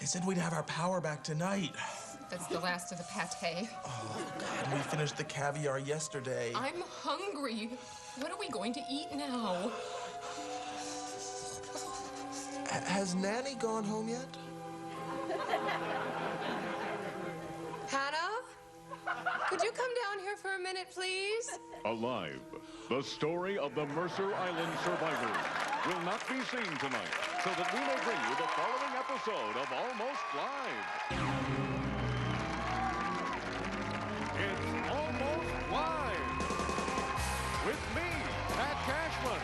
They said we'd have our power back tonight. That's the last of the pate. Oh, God, we finished the caviar yesterday. I'm hungry. What are we going to eat now? Has Nanny gone home yet? Hannah? Could you come down here for a minute, please? Alive, the story of the Mercer Island survivors will not be seen tonight, so that we may bring you the following episode of Almost Live. It's Almost Live with me, Pat Cashman,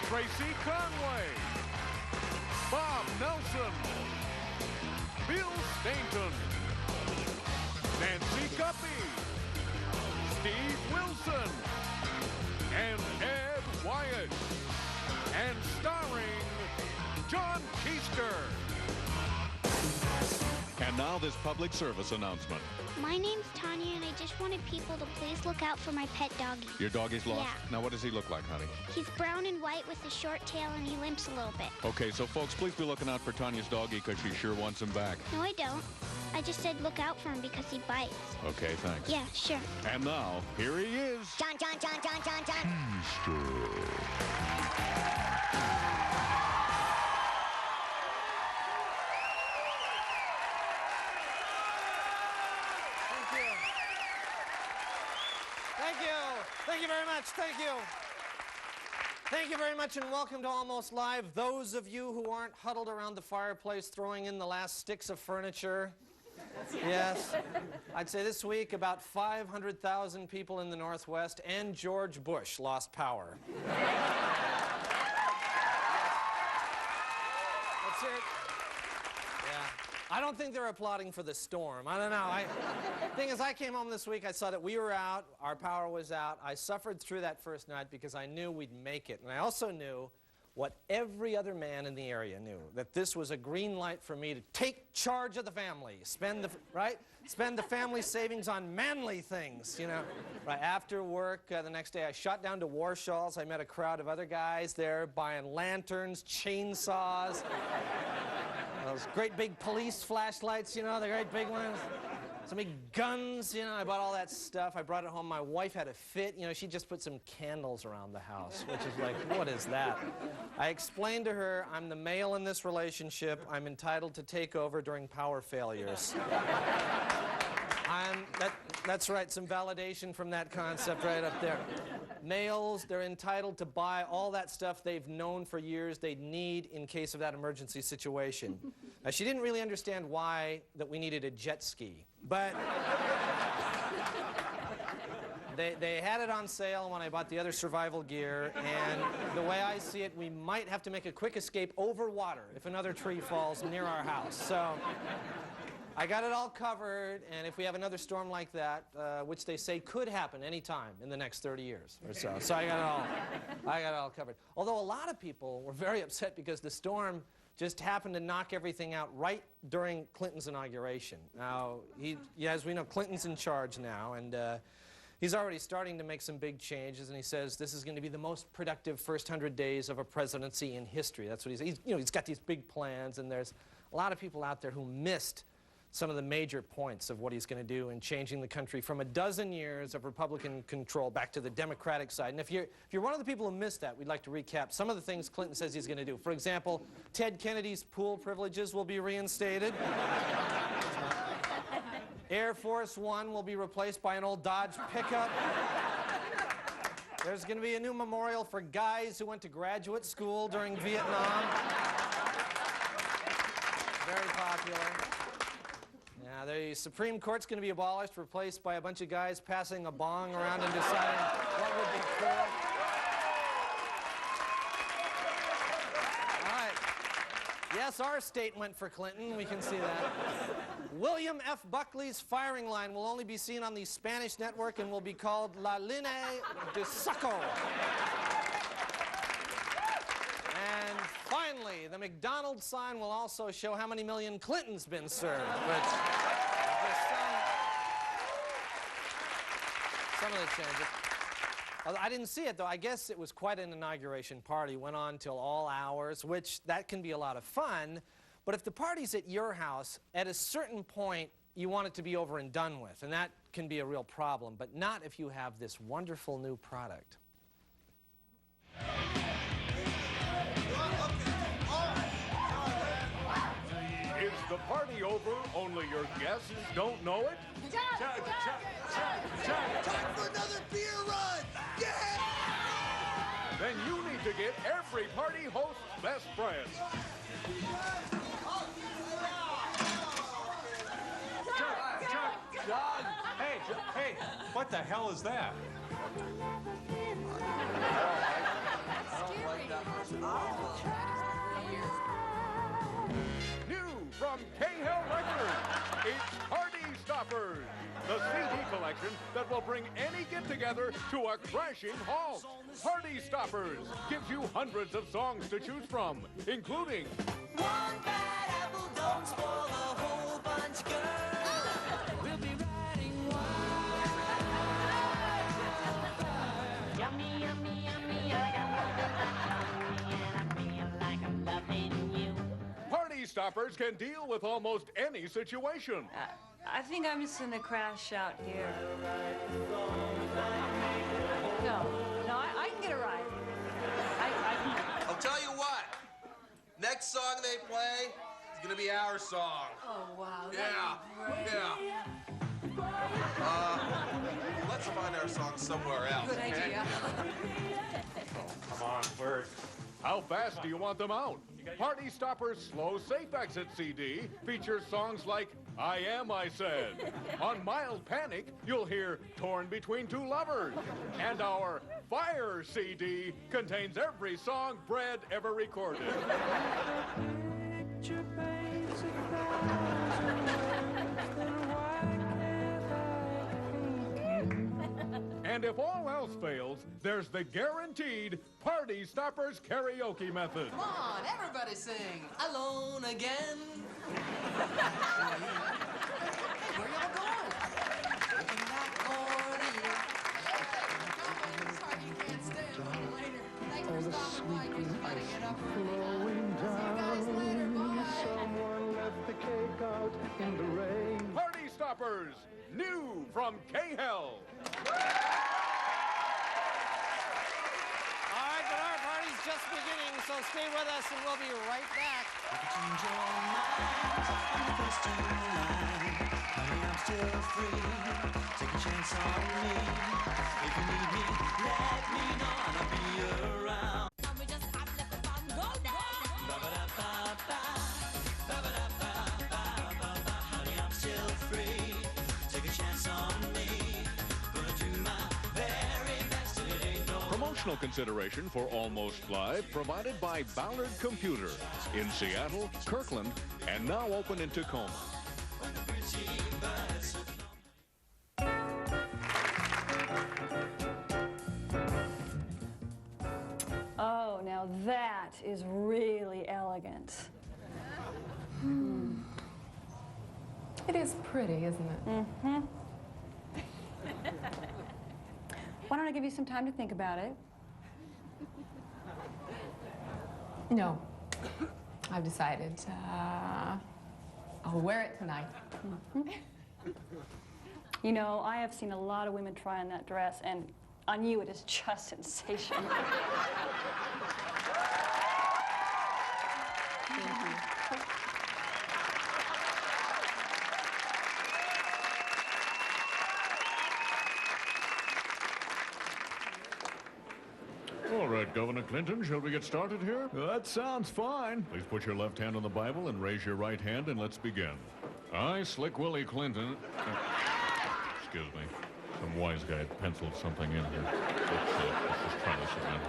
Tracy Conway, Bob Nelson, Bill Stainton, Nancy Guppy, Steve Wilson, and Ed Wyatt, and starring John Keister. And now this public service announcement. My name's Tanya, and I just wanted people to please look out for my pet doggy. Your doggy's lost? Yeah. Now, what does he look like, honey? He's brown and white with a short tail, and he limps a little bit. Okay, so folks, please be looking out for Tanya's doggy because she sure wants him back. No, I don't. I just said look out for him because he bites. Okay, thanks. Yeah, sure. And now, here he is. John. Thank you very much. Thank you. Thank you very much, and welcome to Almost Live. Those of you who aren't huddled around the fireplace throwing in the last sticks of furniture. Yes. I'd say this week about 500,000 people in the Northwest and George Bush lost power. That's it. Yeah. I don't think they're applauding for the storm. I don't know. Thing is, I came home this week, I saw that we were out, our power was out. I suffered through that first night because I knew we'd make it. And I also knew what every other man in the area knew, that this was a green light for me to take charge of the family, spend the family savings on manly things, you know. Right after work, the next day I shot down to Warshaw's. I met a crowd of other guys there buying lanterns, chainsaws, those great big police flashlights, you know, the great big ones. Some big guns, you know, I bought all that stuff. I brought it home. My wife had a fit. You know, she just put some candles around the house, which is like, what is that? I explained to her, I'm the male in this relationship. I'm entitled to take over during power failures. That's right, some validation from that concept right up there. Males, they're entitled to buy all that stuff they've known for years they'd need in case of that emergency situation. Now, she didn't really understand why that we needed a jet ski, but they had it on sale when I bought the other survival gear, and the way I see it, we might have to make a quick escape over water if another tree falls near our house. So I got it all covered, and if we have another storm like that, which they say could happen anytime in the next 30 years or so, so I got it all covered. Although a lot of people were very upset because the storm just happened to knock everything out right during Clinton's inauguration. Now, as we know, Clinton's in charge now, and he's already starting to make some big changes, and he says this is going to be the most productive first 100 days of a presidency in history. That's what he's got these big plans, and there's a lot of people out there who missed some of the major points of what he's going to do in changing the country from a dozen years of Republican control back to the Democratic side. And if you're one of the people who missed that, we'd like to recap some of the things Clinton says he's going to do. For example, Ted Kennedy's pool privileges will be reinstated. Air Force One will be replaced by an old Dodge pickup. There's going to be a new memorial for guys who went to graduate school during Vietnam. Very popular. Now, the Supreme Court's going to be abolished, replaced by a bunch of guys passing a bong around and deciding what would be cool. All right. Yes, our state went for Clinton. We can see that. William F. Buckley's firing line will only be seen on the Spanish network and will be called La Linea de Saco. And finally, the McDonald's sign will also show how many million Clinton's been served, which some of the changes. I didn't see it, though. I guess it was quite an inauguration party. Went on till all hours, which that can be a lot of fun. But if the party's at your house, at a certain point, you want it to be over and done with, and that can be a real problem, but not if you have this wonderful new product. Is the party over, only your guests don't know it? Time for another beer run! Yeah! Then you need to get every party host's best friend. Doug! Hey, what the hell is that? New from K-Hell Records, it's Party Stoppers, the CD collection that will bring any get-together to a crashing halt. Party Stoppers gives you hundreds of songs to choose from, including One bad apple don't spoil the whole bunch, girl. We'll be riding wild. Yummy, yummy, yummy. I got nothing and I feel like I'm loving you. Party Stoppers can deal with almost any situation. I think I'm just gonna crash out here. No, I can get a ride. I'll tell you what. Next song they play is gonna be our song. Oh, wow. Yeah. Let's find our song somewhere else. Good idea. Come on, Bert. How fast do you want them out? Party Stoppers' Slow Safe Exit CD features songs like I Am, I Said. On Mild Panic, you'll hear Torn Between Two Lovers. And our Fire CD contains every song Brad ever recorded. And if all else fails, there's the guaranteed Party Stoppers karaoke method. Come on, everybody sing. Alone again. Where y'all going? Open that accordion. Sorry you can't stay a little later. Thanks for stopping by. You just gotta get up early. See you guys later. Bye. Someone left the cake out in the rain. Party Stoppers, new from K-Hell. All right, but our party's just beginning, so stay with us and we'll be right back. Change your mind. I'm the first in line. Honey, I'm still free. Take a chance on me. If you need me, let me know and I'll be around. We just hop, let the fun go down. Ba-ba-da-ba-ba. Ba-ba-da-ba-ba-ba-ba. Honey, I'm still free. Take a chance on me. Gonna do my very best and it ain't no. Promotional consideration for Almost Live provided by Ballard Computer in Seattle, Kirkland, and now open in Tacoma. Oh, now that is really elegant. It is pretty, isn't it? Mm-hmm. Why don't I give you some time to think about it? No. I've decided. I'll wear it tonight. You know, I have seen a lot of women try on that dress, and on you it is just sensational. All right, Governor Clinton, shall we get started here? That sounds fine. Please put your left hand on the Bible and raise your right hand, and let's begin. I, Slick Willie Clinton... excuse me. Some wise guy penciled something in here. Let's just try this again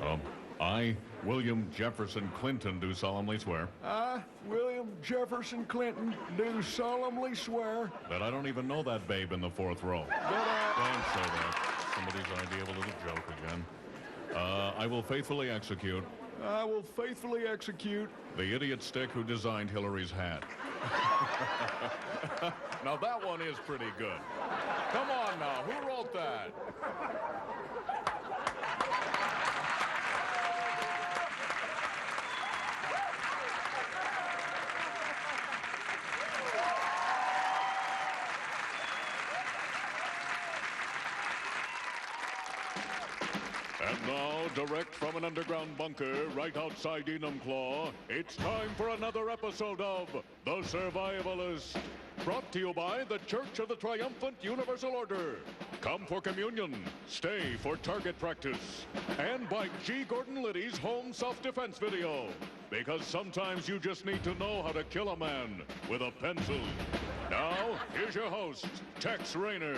here. I, William Jefferson Clinton, do solemnly swear I, William Jefferson Clinton, do solemnly swear that I don't even know that babe in the fourth row. Don't say that. Somebody's idea of a little joke again. I will faithfully execute I will faithfully execute the idiot stick who designed Hillary's hat. Now that one is pretty good. Come on now, who wrote that? Direct from an underground bunker right outside Enumclaw, it's time for another episode of The Survivalist. Brought to you by the Church of the Triumphant Universal Order. Come for communion, stay for target practice. And by G. Gordon Liddy's home self-defense video. Because sometimes you just need to know how to kill a man with a pencil. Now, here's your host, Tex Rayner.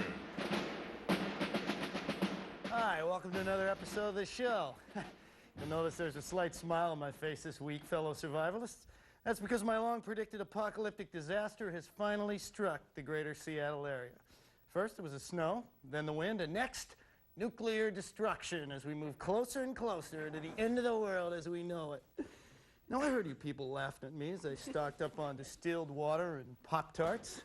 Hi, welcome to another episode of the show. You'll notice there's a slight smile on my face this week, fellow survivalists. That's because my long-predicted apocalyptic disaster has finally struck the greater Seattle area. First, it was the snow, then the wind, and next, nuclear destruction as we move closer and closer to the end of the world as we know it. Now, I heard you people laughing at me as I stocked up on distilled water and Pop-Tarts.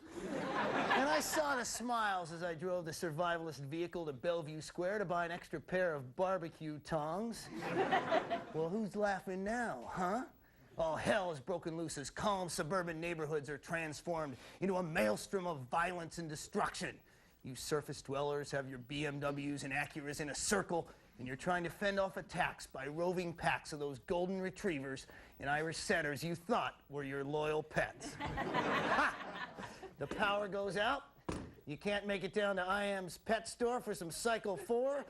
And I saw the smiles as I drove the survivalist vehicle to Bellevue Square to buy an extra pair of barbecue tongs. Well, who's laughing now, huh? All hell has broken loose as calm suburban neighborhoods are transformed into a maelstrom of violence and destruction. You surface dwellers have your BMWs and Acuras in a circle, and you're trying to fend off attacks by roving packs of those golden retrievers and Irish setters you thought were your loyal pets. Ha! The power goes out, you can't make it down to IM's pet store for some Cycle 4,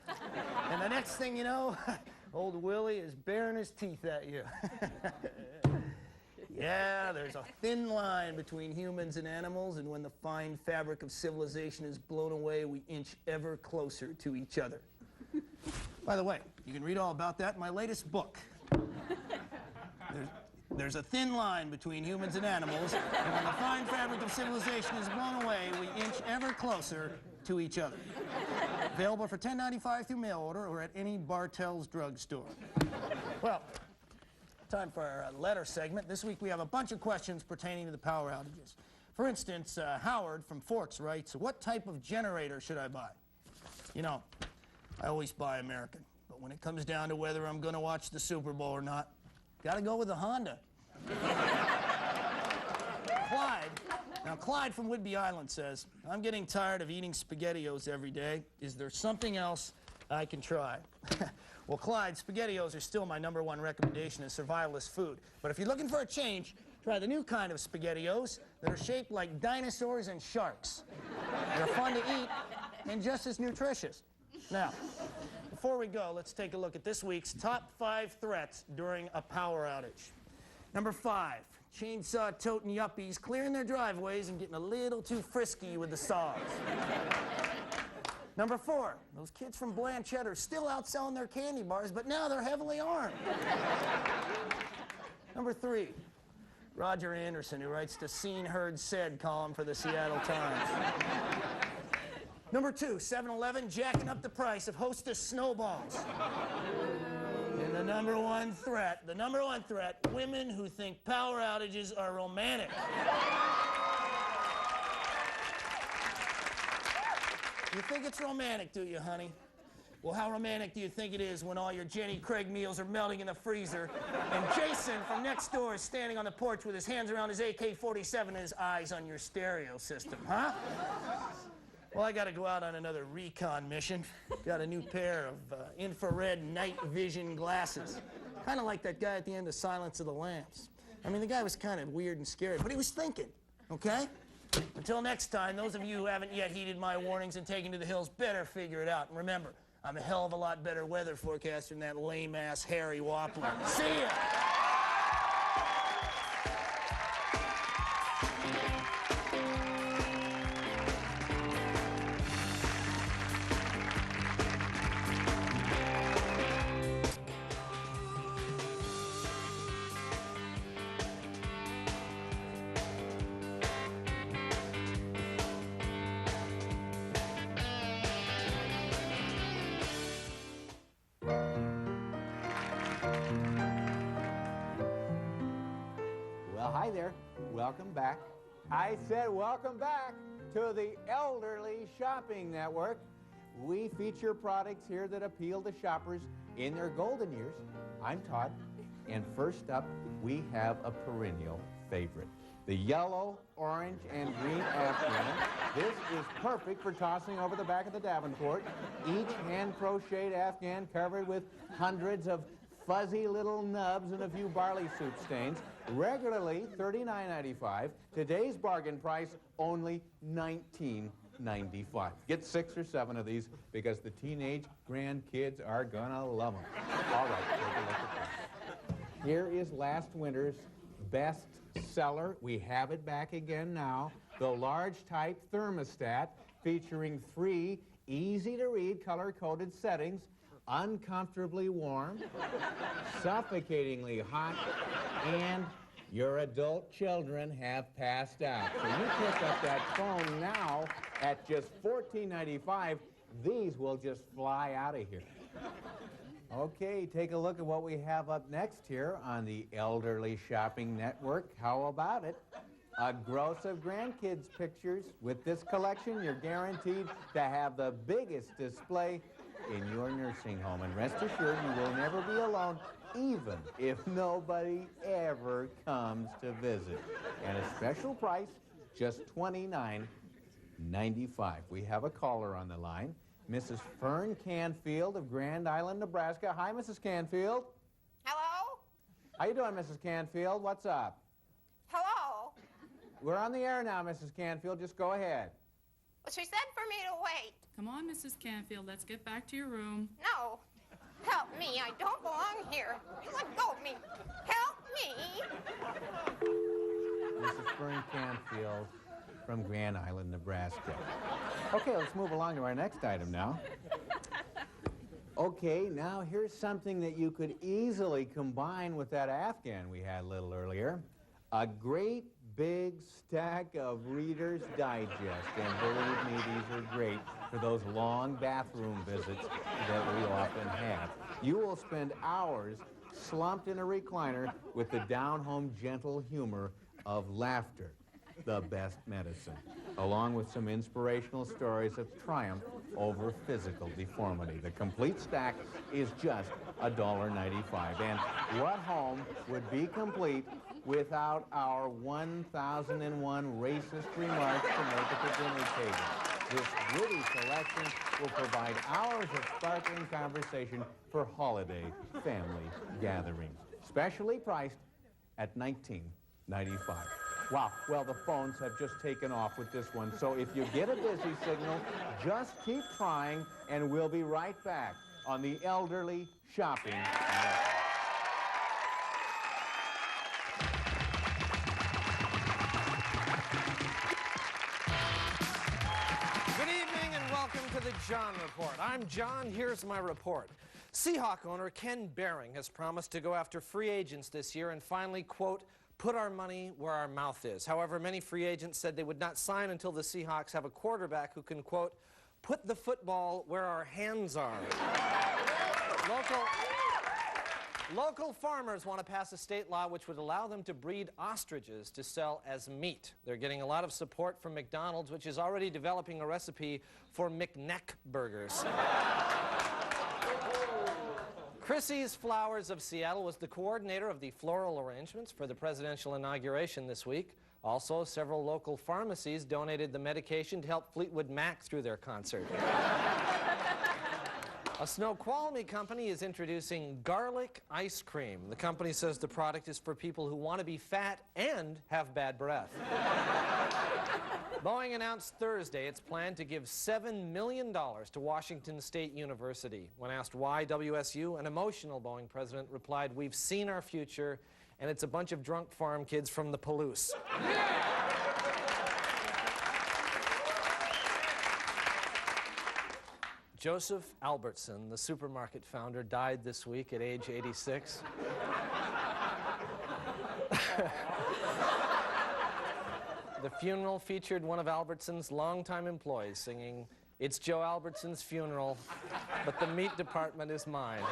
and the next thing you know, old Willie is baring his teeth at you. Yeah, there's a thin line between humans and animals, and when the fine fabric of civilization is blown away, we inch ever closer to each other. By the way, you can read all about that in my latest book. There's a thin line between humans and animals, and when the fine fabric of civilization is blown away, we inch ever closer to each other. Available for $10.95 through mail order or at any Bartell's drugstore. Well, time for our letter segment. This week we have a bunch of questions pertaining to the power outages. For instance, Howard from Forks writes, what type of generator should I buy? You know, I always buy American, but when it comes down to whether I'm going to watch the Super Bowl or not, got to go with the Honda. Clyde from Whidbey Island says, I'm getting tired of eating SpaghettiOs every day. Is there something else I can try? Well, Clyde, SpaghettiOs are still my #1 recommendation as survivalist food. But if you're looking for a change, try the new kind of SpaghettiOs that are shaped like dinosaurs and sharks. They're fun to eat and just as nutritious. Now, before we go, let's take a look at this week's top 5 threats during a power outage. Number 5, chainsaw-toting yuppies clearing their driveways and getting a little too frisky with the saws. Number 4, those kids from Blanchette are still out selling their candy bars, but now they're heavily armed. Number 3, Roger Anderson, who writes the Seen, Heard, Said column for the Seattle Times. Number 2, 7-Eleven jacking up the price of Hostess snowballs. And the number one threat, women who think power outages are romantic. You think it's romantic, do you, honey? Well, how romantic do you think it is when all your Jenny Craig meals are melting in the freezer and Jason from next door is standing on the porch with his hands around his AK-47 and his eyes on your stereo system, huh? Well, I got to go out on another recon mission. Got a new pair of infrared night vision glasses. Kind of like that guy at the end of Silence of the Lambs. I mean, the guy was kind of weird and scary, but he was thinking, okay? Until next time, those of you who haven't yet heeded my warnings and taken to the hills better figure it out. And remember, I'm a hell of a lot better weather forecaster than that lame-ass Harry Wappler. See ya! Hi there. Welcome back. I said welcome back to the Elderly Shopping Network. We feature products here that appeal to shoppers in their golden years. I'm Todd, and first up, we have a perennial favorite, The yellow, orange, and green Afghan. This is perfect for tossing over the back of the Davenport. Each hand-crocheted Afghan covered with hundreds of fuzzy little nubs and a few barley soup stains. Regularly $39.95. Today's bargain price, only $19.95. Get 6 or 7 of these because the teenage grandkids are gonna love them. All right, take a look at this. Here is last winter's best seller. We have it back again now. The large type thermostat featuring 3 easy-to-read color-coded settings. Uncomfortably warm, suffocatingly hot, and your adult children have passed out. So you pick up that phone now at just $14.95. These will just fly out of here. Okay, take a look at what we have up next here on the Elderly Shopping Network. How about it? A gross of grandkids pictures. With this collection, you're guaranteed to have the biggest display in your nursing home. And rest assured, you will never be alone, even if nobody ever comes to visit. And a special price, just $29.95. We have a caller on the line, Mrs. Fern Canfield of Grand Island, Nebraska. Hi, Mrs. Canfield. Hello? How you doing, Mrs. Canfield? What's up? Hello? We're on the air now, Mrs. Canfield. Just go ahead. Well, she said for me to wait. Come on, Mrs. Canfield, let's get back to your room. No. Help me. I don't belong here. Let go of me. Help me. Mrs. Fern Canfield from Grand Island, Nebraska. Okay, let's move along to our next item now. Okay, now here's something that you could easily combine with that Afghan we had a little earlier. A great big stack of Reader's Digest. And believe me, these are great for those long bathroom visits that we often have. You will spend hours slumped in a recliner with the down-home gentle humor of laughter, the best medicine, along with some inspirational stories of triumph over physical deformity. The complete stack is just $1.95. And what home would be complete without our 1001 racist remarks to make at the dinner table? This witty selection will provide hours of sparkling conversation for holiday family gatherings. Specially priced at $19.95. Wow, well, the phones have just taken off with this one. So if you get a busy signal, just keep trying, and we'll be right back on the Elderly Shopping Network. Good evening and welcome to the John Report. I'm John. Here's my report. Seahawk owner Ken Behring has promised to go after free agents this year and finally, quote, put our money where our mouth is. However, many free agents said they would not sign until the Seahawks have a quarterback who can, quote, put the football where our hands are. Local farmers want to pass a state law which would allow them to breed ostriches to sell as meat. They're getting a lot of support from McDonald's, which is already developing a recipe for McNeck burgers. Chrissy's Flowers of Seattle was the coordinator of the floral arrangements for the presidential inauguration this week. Also, several local pharmacies donated the medication to help Fleetwood Mac through their concert. A Snoqualmie company is introducing garlic ice cream. The company says the product is for people who want to be fat and have bad breath. Boeing announced Thursday its plan to give $7 million to Washington State University. When asked why WSU, an emotional Boeing president replied, "We've seen our future, and it's a bunch of drunk farm kids from the Palouse." Joseph Albertson, the supermarket founder, died this week at age 86. The funeral featured one of Albertson's longtime employees singing, "It's Joe Albertson's funeral, but the meat department is mine."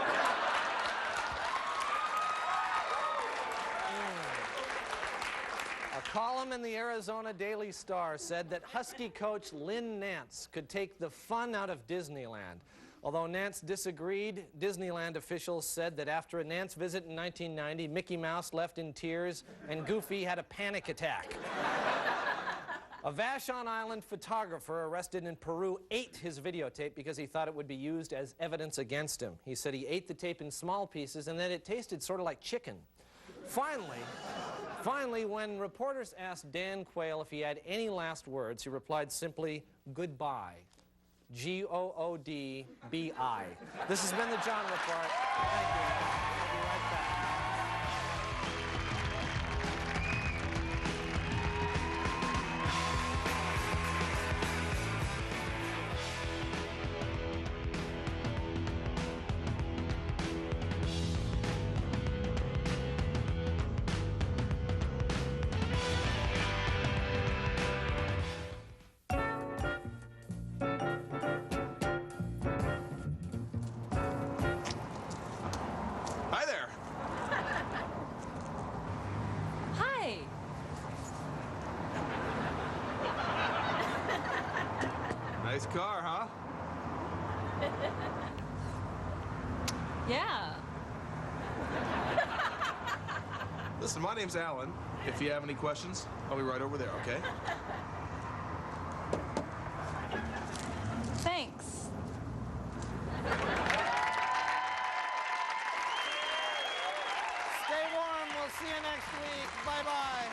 A column in the Arizona Daily Star said that Husky coach Lynn Nance could take the fun out of Disneyland. Although Nance disagreed, Disneyland officials said that after a Nance visit in 1990, Mickey Mouse left in tears and Goofy had a panic attack. A Vashon Island photographer arrested in Peru ate his videotape because he thought it would be used as evidence against him. He said he ate the tape in small pieces and that it tasted sort of like chicken. Finally, when reporters asked Dan Quayle if he had any last words, he replied simply, goodbye. G-O-O-D-B-I. This has been the John Report. Thank you. We'll be right back. Hi there. Hi. Nice car, huh? Yeah. Listen, my name's Alan. If you have any questions, I'll be right over there, okay? Thanks. Stay warm. We'll see you next week. Bye-bye.